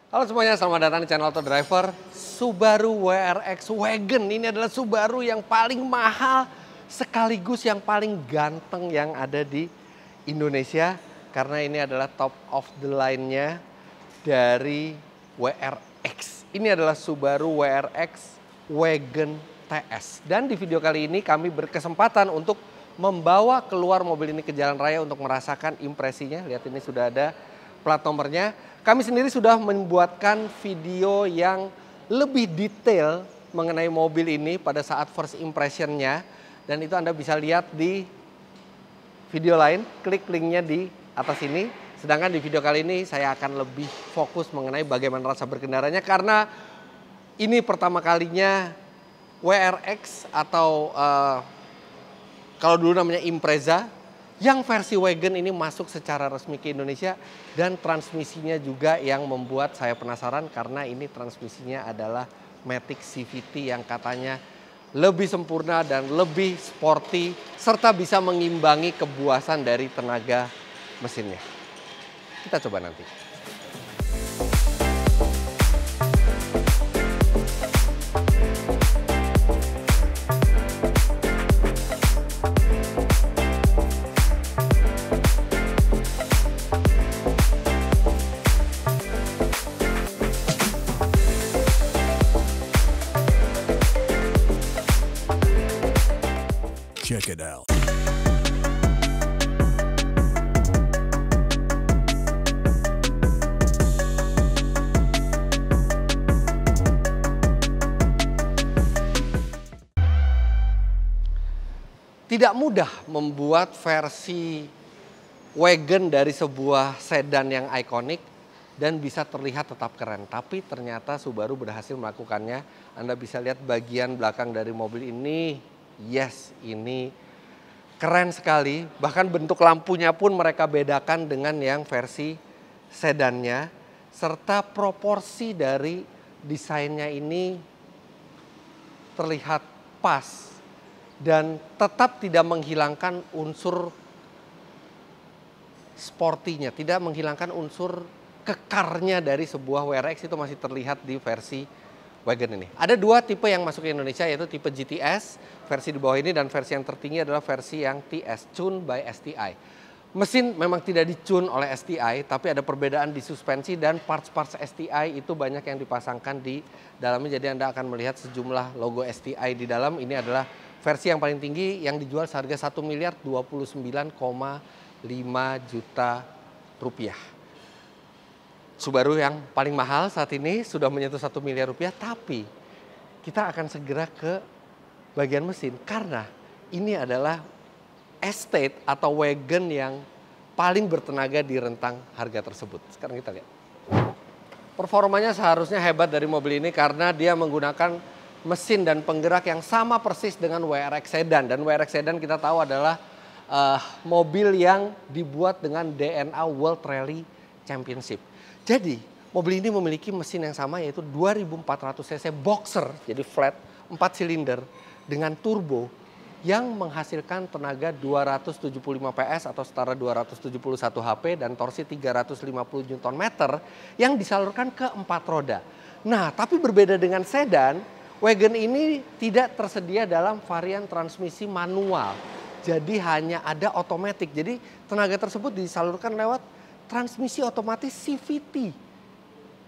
Halo semuanya, selamat datang di channel Auto Driver. Subaru WRX Wagon ini adalah Subaru yang paling mahal sekaligus yang paling ganteng yang ada di Indonesia. Karena ini adalah top of the line-nya dari WRX. Ini adalah Subaru WRX Wagon TS. Dan di video kali ini kami berkesempatan untuk membawa keluar mobil ini ke jalan raya untuk merasakan impresinya. Lihat, ini sudah ada plat nomornya. Kami sendiri sudah membuatkan video yang lebih detail mengenai mobil ini pada saat first impression-nya. Dan itu Anda bisa lihat di video lain, klik linknya di atas ini. Sedangkan di video kali ini saya akan lebih fokus mengenai bagaimana rasa berkendaranya. Karena ini pertama kalinya WRX atau kalau dulu namanya Impreza, yang versi wagon ini masuk secara resmi ke Indonesia, dan transmisinya juga yang membuat saya penasaran karena ini transmisinya adalah Matic CVT yang katanya lebih sempurna dan lebih sporty serta bisa mengimbangi kebuasan dari tenaga mesinnya. Kita coba nanti. Check it out. Tidak mudah membuat versi wagon dari sebuah sedan yang ikonik dan bisa terlihat tetap keren. Tapi ternyata Subaru berhasil melakukannya. Anda bisa lihat bagian belakang dari mobil ini. Yes, ini keren sekali. Bahkan bentuk lampunya pun mereka bedakan dengan yang versi sedannya. Serta proporsi dari desainnya ini terlihat pas. Dan tetap tidak menghilangkan unsur sportinya. Tidak menghilangkan unsur kekarnya dari sebuah WRX, itu masih terlihat di versi wagon ini. Ada dua tipe yang masuk ke Indonesia, yaitu tipe GTS, versi di bawah ini, dan versi yang tertinggi adalah versi yang TS, Tune by STI. Mesin memang tidak di-tune oleh STI, tapi ada perbedaan di suspensi dan parts-parts STI itu banyak yang dipasangkan di dalamnya. Jadi Anda akan melihat sejumlah logo STI di dalam. Ini adalah versi yang paling tinggi yang dijual seharga 1 miliar 29,5 juta rupiah. Subaru yang paling mahal saat ini sudah menyentuh 1 miliar rupiah, tapi kita akan segera ke bagian mesin karena ini adalah estate atau wagon yang paling bertenaga di rentang harga tersebut. Sekarang kita lihat. Performanya seharusnya hebat dari mobil ini karena dia menggunakan mesin dan penggerak yang sama persis dengan WRX Sedan. Dan WRX Sedan kita tahu adalah mobil yang dibuat dengan DNA World Rally Championship. Jadi mobil ini memiliki mesin yang sama, yaitu 2400 cc boxer, jadi flat, 4 silinder dengan turbo yang menghasilkan tenaga 275 PS atau setara 271 HP dan torsi 350 Nm yang disalurkan ke 4 roda. Nah, tapi berbeda dengan sedan, wagon ini tidak tersedia dalam varian transmisi manual. Jadi hanya ada otomatis. Jadi tenaga tersebut disalurkan lewat transmisi otomatis CVT.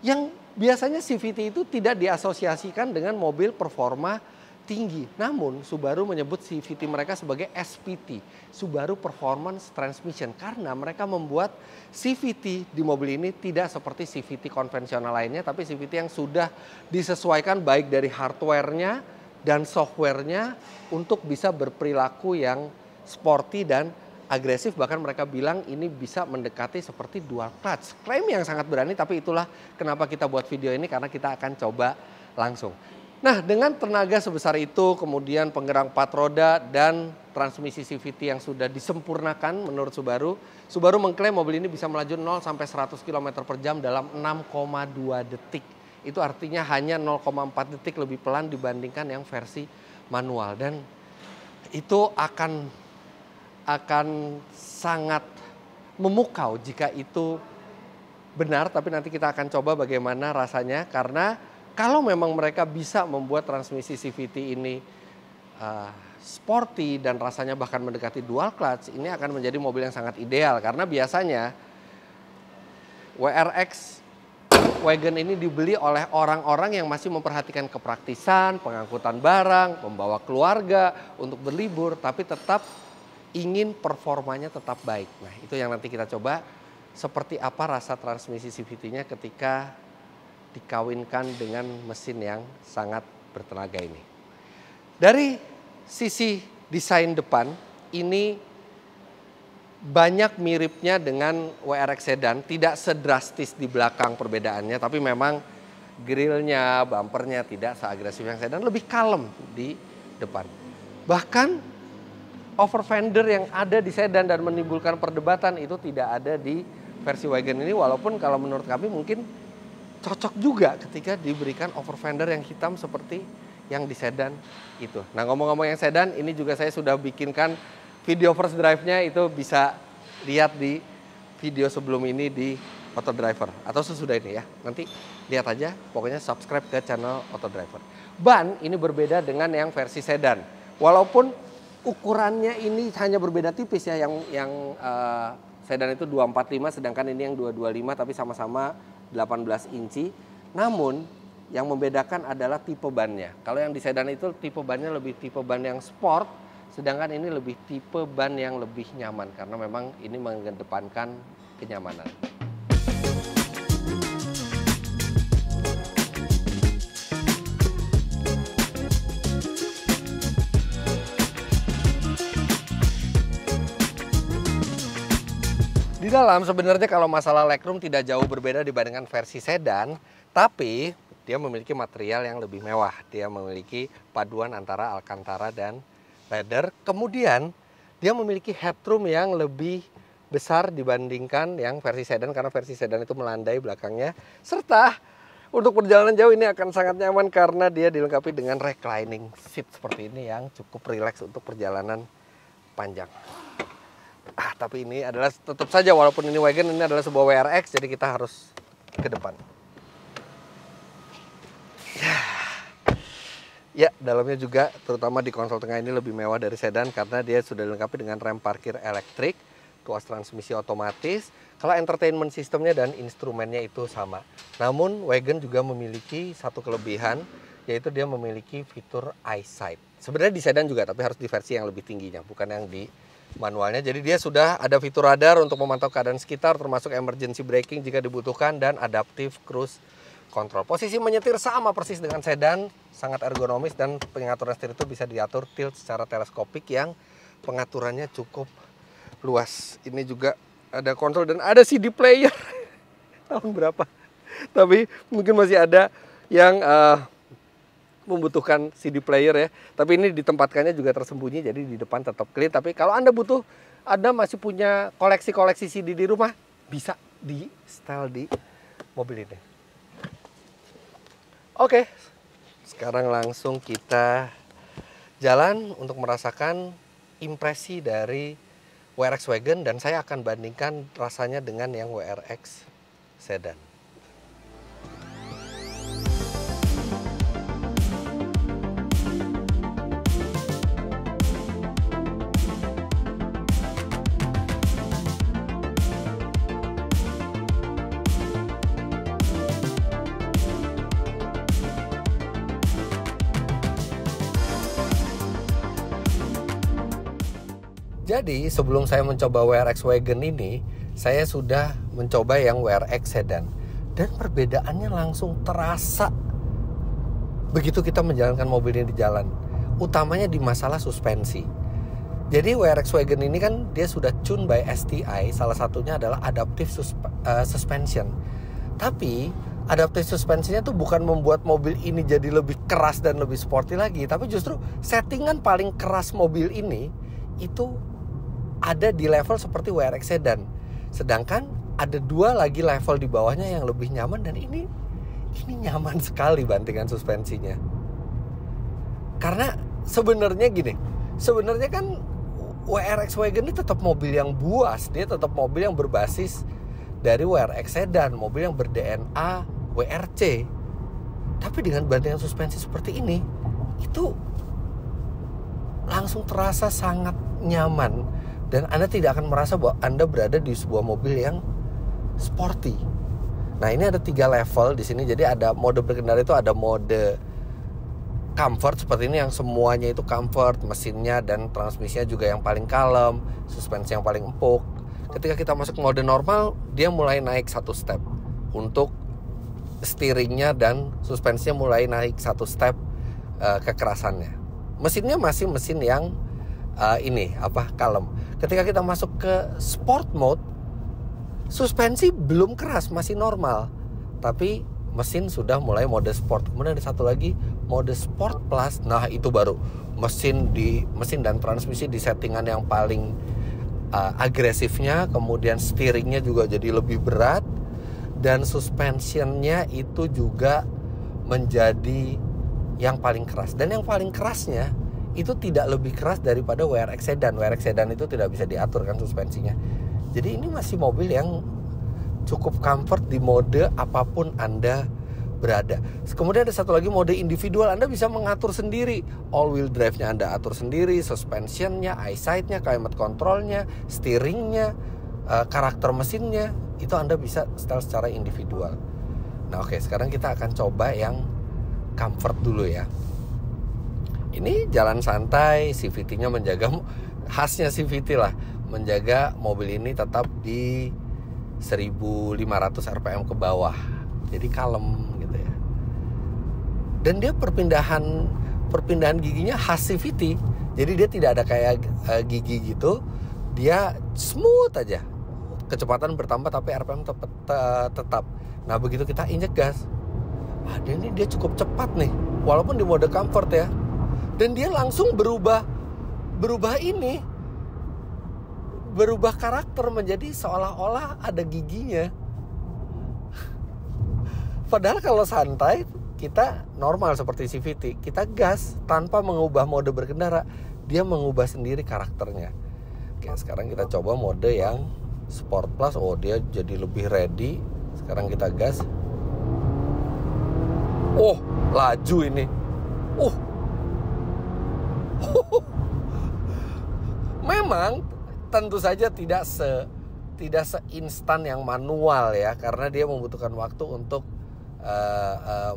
Yang biasanya CVT itu tidak diasosiasikan dengan mobil performa tinggi. Namun Subaru menyebut CVT mereka sebagai SPT, Subaru Performance Transmission. Karena mereka membuat CVT di mobil ini tidak seperti CVT konvensional lainnya, tapi CVT yang sudah disesuaikan baik dari hardware-nya dan software-nya untuk bisa berperilaku yang sporty dan agresif. Bahkan mereka bilang ini bisa mendekati seperti dual clutch. Klaim yang sangat berani, tapi itulah kenapa kita buat video ini, karena kita akan coba langsung. Nah, dengan tenaga sebesar itu, kemudian penggerak 4 roda dan transmisi CVT yang sudah disempurnakan menurut Subaru, Subaru mengklaim mobil ini bisa melaju 0 sampai 100 km per jam dalam 6,2 detik. Itu artinya hanya 0,4 detik lebih pelan dibandingkan yang versi manual. Dan itu akan sangat memukau jika itu benar, tapi nanti kita akan coba bagaimana rasanya. Karena kalau memang mereka bisa membuat transmisi CVT ini sporty dan rasanya bahkan mendekati dual clutch, ini akan menjadi mobil yang sangat ideal. Karena biasanya WRX wagon ini dibeli oleh orang-orang yang masih memperhatikan kepraktisan, pengangkutan barang, membawa keluarga untuk berlibur, tapi tetap ingin performanya tetap baik. Nah, itu yang nanti kita coba, seperti apa rasa transmisi CVT-nya ketika dikawinkan dengan mesin yang sangat bertenaga ini. Dari sisi desain depan, ini banyak miripnya dengan WRX sedan, tidak sedrastis di belakang perbedaannya, tapi memang grillnya, bumpernya tidak seagresif yang sedan, lebih kalem di depan. Bahkan over fender yang ada di sedan dan menimbulkan perdebatan itu tidak ada di versi wagon ini, walaupun kalau menurut kami mungkin cocok juga ketika diberikan over fender yang hitam seperti yang di sedan itu. Nah, ngomong-ngomong yang sedan, ini juga saya sudah bikinkan video first drive-nya, itu bisa lihat di video sebelum ini di Auto Driver atau sesudah ini ya. Nanti lihat aja, pokoknya subscribe ke channel Auto Driver. Ban ini berbeda dengan yang versi sedan. Walaupun ukurannya ini hanya berbeda tipis ya, yang sedan itu 245 sedangkan ini yang 225, tapi sama-sama 18 inci. Namun yang membedakan adalah tipe bannya. Kalau yang di sedan itu tipe bannya lebih tipe ban yang sport, sedangkan ini lebih tipe ban yang lebih nyaman karena memang ini mengedepankan kenyamanan. Di dalam sebenarnya kalau masalah legroom tidak jauh berbeda dibandingkan versi sedan, tapi dia memiliki material yang lebih mewah. Dia memiliki paduan antara Alcantara dan leather. Kemudian dia memiliki headroom yang lebih besar dibandingkan yang versi sedan, karena versi sedan itu melandai belakangnya. Serta untuk perjalanan jauh ini akan sangat nyaman karena dia dilengkapi dengan reclining seat seperti ini yang cukup rileks untuk perjalanan panjang. Tapi ini adalah tetap saja, walaupun ini wagon, ini adalah sebuah WRX, jadi kita harus ke depan. Ya, dalamnya juga terutama di konsol tengah ini lebih mewah dari sedan karena dia sudah dilengkapi dengan rem parkir elektrik, tuas transmisi otomatis. Kalau entertainment sistemnya dan instrumennya itu sama. Namun wagon juga memiliki satu kelebihan, yaitu dia memiliki fitur eyesight. Sebenarnya di sedan juga, tapi harus di versi yang lebih tingginya, bukan yang di manualnya. Jadi dia sudah ada fitur radar untuk memantau keadaan sekitar, termasuk emergency braking jika dibutuhkan, dan adaptive cruise control. Posisi menyetir sama persis dengan sedan, sangat ergonomis, dan pengaturan setir itu bisa diatur tilt secara teleskopik yang pengaturannya cukup luas. Ini juga ada kontrol dan ada CD player. Tahun berapa? Tapi mungkin masih ada yang membutuhkan CD player ya. Tapi ini ditempatkannya juga tersembunyi, jadi di depan tetap clean. Tapi kalau Anda butuh, Anda masih punya koleksi-koleksi CD di rumah, bisa di setel di mobil ini. Oke, sekarang langsung kita jalan untuk merasakan impresi dari WRX Wagon, dan saya akan bandingkan rasanya dengan yang WRX Sedan. Jadi sebelum saya mencoba WRX Wagon ini, saya sudah mencoba yang WRX Sedan. Dan perbedaannya langsung terasa begitu kita menjalankan mobil ini di jalan. Utamanya di masalah suspensi. Jadi WRX Wagon ini kan dia sudah tune by STI, salah satunya adalah adaptive suspension. Tapi adaptive suspensinya tuh bukan membuat mobil ini jadi lebih keras dan lebih sporty lagi, tapi justru settingan paling keras mobil ini itu ada di level seperti WRX Sedan. Sedangkan ada dua lagi level di bawahnya yang lebih nyaman, dan ini nyaman sekali bantingan suspensinya. Karena sebenarnya gini, sebenarnya kan WRX Wagon ini tetap mobil yang buas, dia tetap mobil yang berbasis dari WRX sedan, mobil yang ber-DNA WRC. Tapi dengan bantingan suspensi seperti ini, itu langsung terasa sangat nyaman, dan Anda tidak akan merasa bahwa Anda berada di sebuah mobil yang sporty. Nah, ini ada 3 level di sini. Jadi ada mode berkendara, itu ada mode comfort seperti ini yang semuanya itu comfort, mesinnya dan transmisinya juga yang paling kalem, suspensi yang paling empuk. Ketika kita masuk mode normal, dia mulai naik 1 step untuk steeringnya, dan suspensinya mulai naik 1 step kekerasannya. Mesinnya masih mesin yang kalem. Ketika kita masuk ke sport mode, suspensi belum keras, masih normal, tapi mesin sudah mulai mode sport. Kemudian ada satu lagi mode sport plus. Nah, itu baru mesin dan transmisi di settingan yang paling agresifnya. Kemudian steeringnya juga jadi lebih berat, dan suspensionnya itu juga menjadi yang paling keras. Dan yang paling kerasnya itu tidak lebih keras daripada WRX sedan. WRX sedan itu tidak bisa diatur kan suspensinya. Jadi ini masih mobil yang cukup comfort di mode apapun Anda berada. Kemudian ada satu lagi mode individual. Anda bisa mengatur sendiri. All wheel drive-nya Anda atur sendiri, suspensionnya, eyesight-nya, climate control-nya, steering-nya, karakter mesinnya, itu Anda bisa setel secara individual. Nah, oke, sekarang kita akan coba yang comfort dulu ya. Ini jalan santai, CVT-nya menjaga, khasnya CVT lah, menjaga mobil ini tetap di 1500 rpm ke bawah. Jadi kalem gitu ya. Dan dia perpindahan giginya khas CVT. Jadi dia tidak ada kayak gigi gitu. Dia smooth aja. Kecepatan bertambah tapi RPM tetap. Nah, begitu kita injek gas, dia cukup cepat nih, walaupun di mode comfort ya. Dan dia langsung berubah karakter menjadi seolah-olah ada giginya. Padahal kalau santai kita normal seperti CVT, kita gas tanpa mengubah mode berkendara, dia mengubah sendiri karakternya. Oke, sekarang kita coba mode yang Sport Plus. Oh, dia jadi lebih ready. Sekarang kita gas. Oh, laju ini. Memang tentu saja tidak seinstan yang manual ya, karena dia membutuhkan waktu untuk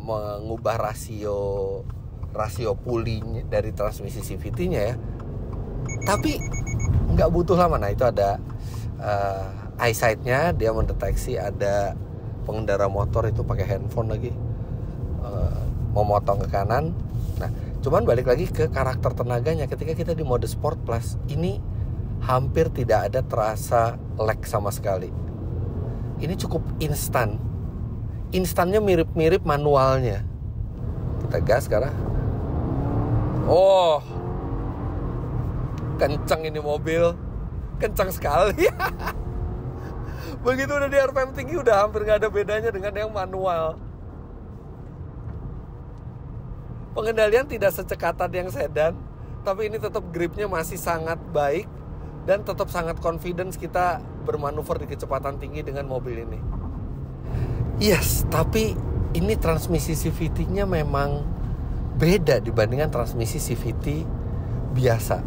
mengubah rasio pulley dari transmisi CVT-nya ya. Tapi nggak butuh lama. Nah, itu ada eyesight-nya, dia mendeteksi ada pengendara motor itu pakai handphone lagi, memotong ke kanan. Nah, cuman balik lagi ke karakter tenaganya. Ketika kita di mode Sport Plus, ini hampir tidak ada terasa lag sama sekali. Ini cukup instan. Instannya mirip-mirip manualnya. Kita gas sekarang. Oh, kencang ini mobil. Kencang sekali. Begitu udah di RPM tinggi, udah hampir gak ada bedanya dengan yang manual. Pengendalian tidak secekatan yang sedan, tapi ini tetap gripnya masih sangat baik, dan tetap sangat confidence kita bermanuver di kecepatan tinggi dengan mobil ini. Yes, tapi ini transmisi CVT-nya memang beda dibandingkan transmisi CVT biasa.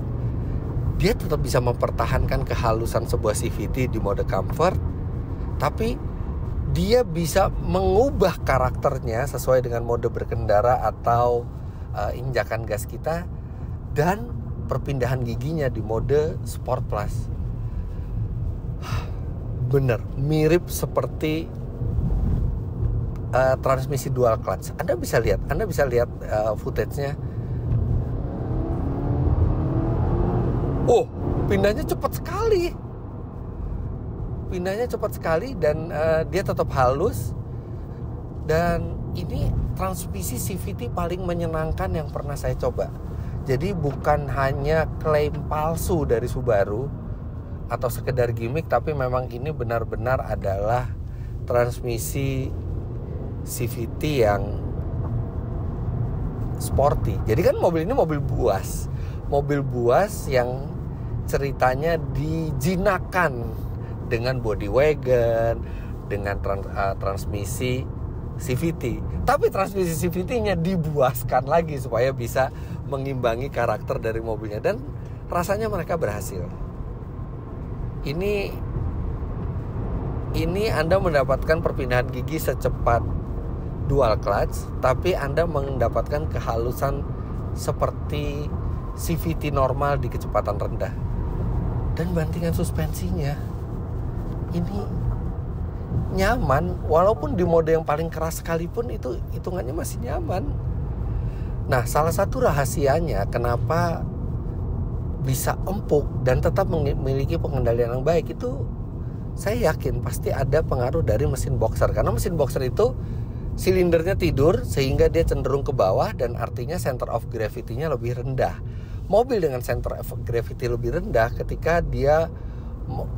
Dia tetap bisa mempertahankan kehalusan sebuah CVT di mode comfort, tapi dia bisa mengubah karakternya sesuai dengan mode berkendara atau injakan gas kita, dan perpindahan giginya di mode Sport Plus. Bener, mirip seperti transmisi dual clutch. Anda bisa lihat footage-nya. Oh, pindahnya cepat sekali, dan dia tetap halus. Dan ini transmisi CVT paling menyenangkan yang pernah saya coba. Jadi bukan hanya klaim palsu dari Subaru atau sekedar gimmick, tapi memang ini benar-benar adalah transmisi CVT yang sporty. Jadi kan mobil ini mobil buas yang ceritanya dijinakan dengan body wagon, dengan transmisi CVT. Tapi transmisi CVT-nya dibuaskan lagi supaya bisa mengimbangi karakter dari mobilnya, dan rasanya mereka berhasil. Ini Anda mendapatkan perpindahan gigi secepat dual clutch, tapi Anda mendapatkan kehalusan seperti CVT normal di kecepatan rendah. Dan bantingan suspensinya ini nyaman, walaupun di mode yang paling keras sekalipun itu hitungannya masih nyaman. Nah, salah satu rahasianya kenapa bisa empuk dan tetap memiliki pengendalian yang baik itu, saya yakin pasti ada pengaruh dari mesin boxer. Karena mesin boxer itu silindernya tidur sehingga dia cenderung ke bawah, dan artinya center of gravity-nya lebih rendah. Mobil dengan center of gravity lebih rendah, ketika dia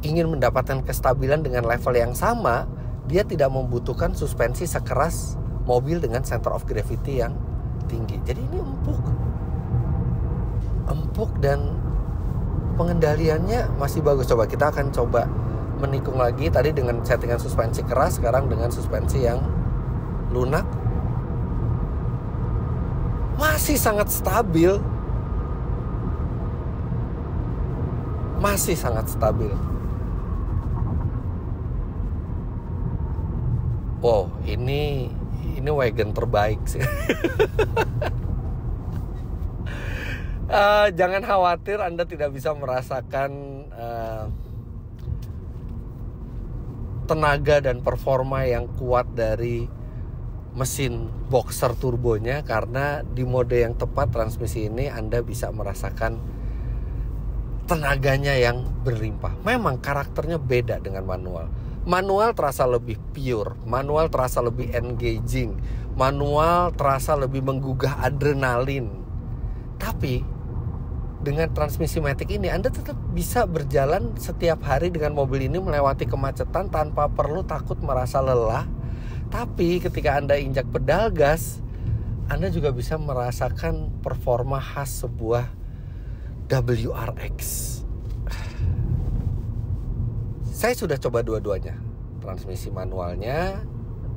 ingin mendapatkan kestabilan dengan level yang sama, dia tidak membutuhkan suspensi sekeras mobil dengan center of gravity yang tinggi. Jadi ini empuk dan pengendaliannya masih bagus. Coba kita akan coba menikung lagi, tadi dengan settingan suspensi keras, sekarang dengan suspensi yang lunak. Masih sangat stabil. Masih sangat stabil. Wow, ini wagon terbaik sih. Jangan khawatir, Anda tidak bisa merasakan tenaga dan performa yang kuat dari mesin boxer turbonya, karena di mode yang tepat transmisi ini Anda bisa merasakan tenaganya yang berlimpah. Memang karakternya beda dengan manual. Manual terasa lebih pure, manual terasa lebih engaging, manual terasa lebih menggugah adrenalin. Tapi dengan transmisi matic ini Anda tetap bisa berjalan setiap hari dengan mobil ini melewati kemacetan tanpa perlu takut merasa lelah. Tapi ketika Anda injak pedal gas, Anda juga bisa merasakan performa khas sebuah WRX. Saya sudah coba dua-duanya, transmisi manualnya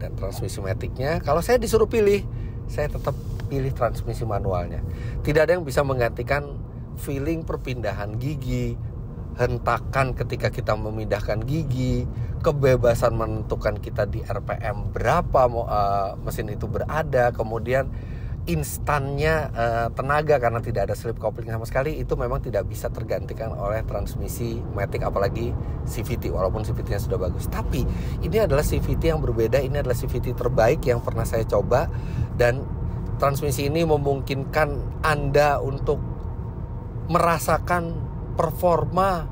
dan transmisi maticnya. Kalau saya disuruh pilih, saya tetap pilih transmisi manualnya. Tidak ada yang bisa menggantikan feeling perpindahan gigi, hentakan ketika kita memindahkan gigi, kebebasan menentukan kita di RPM berapa mesin itu berada, kemudian instannya tenaga karena tidak ada slip coupling sama sekali, itu memang tidak bisa tergantikan oleh transmisi matic, apalagi CVT, walaupun CVT-nya sudah bagus. Tapi ini adalah CVT yang berbeda, ini adalah CVT terbaik yang pernah saya coba, dan transmisi ini memungkinkan Anda untuk merasakan performa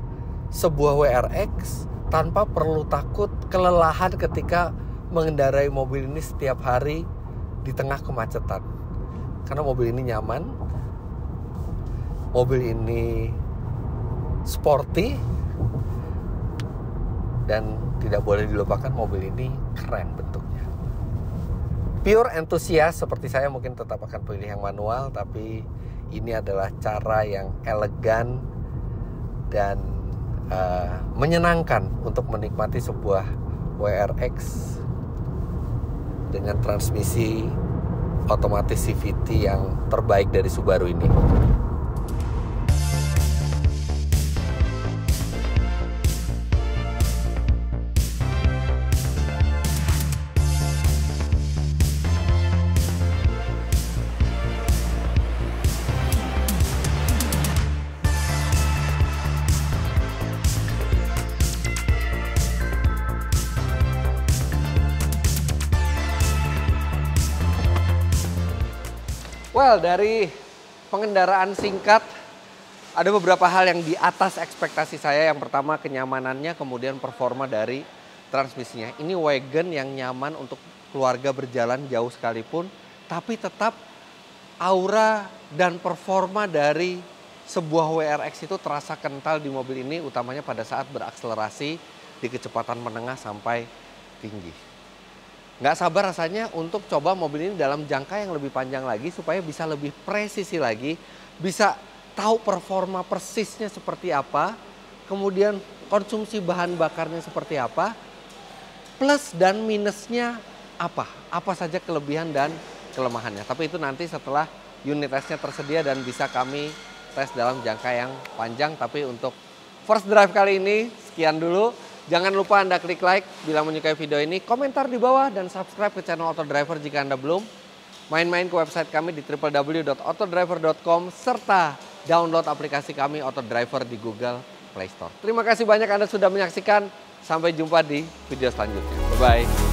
sebuah WRX tanpa perlu takut kelelahan ketika mengendarai mobil ini setiap hari di tengah kemacetan. Karena mobil ini nyaman, mobil ini sporty, dan tidak boleh dilupakan mobil ini keren bentuknya. Pure enthusiast seperti saya mungkin tetap akan pilih yang manual, tapi ini adalah cara yang elegan dan menyenangkan untuk menikmati sebuah WRX dengan transmisi otomatis CVT yang terbaik dari Subaru ini. Well, dari pengendaraan singkat, ada beberapa hal yang di atas ekspektasi saya. Yang pertama kenyamanannya, kemudian performa dari transmisinya. Ini wagon yang nyaman untuk keluarga berjalan jauh sekalipun, tapi tetap aura dan performa dari sebuah WRX itu terasa kental di mobil ini, utamanya pada saat berakselerasi di kecepatan menengah sampai tinggi. Nggak sabar rasanya untuk coba mobil ini dalam jangka yang lebih panjang lagi supaya bisa lebih presisi lagi, bisa tahu performa persisnya seperti apa, kemudian konsumsi bahan bakarnya seperti apa, plus dan minusnya apa? Apa saja kelebihan dan kelemahannya. Tapi itu nanti setelah unit testnya tersedia dan bisa kami tes dalam jangka yang panjang. Tapi untuk first drive kali ini sekian dulu. Jangan lupa Anda klik like bila menyukai video ini, komentar di bawah, dan subscribe ke channel Autodriver jika Anda belum. Main-main ke website kami di www.autodriver.com serta download aplikasi kami Autodriver di Google Play Store. Terima kasih banyak Anda sudah menyaksikan. Sampai jumpa di video selanjutnya. Bye-bye.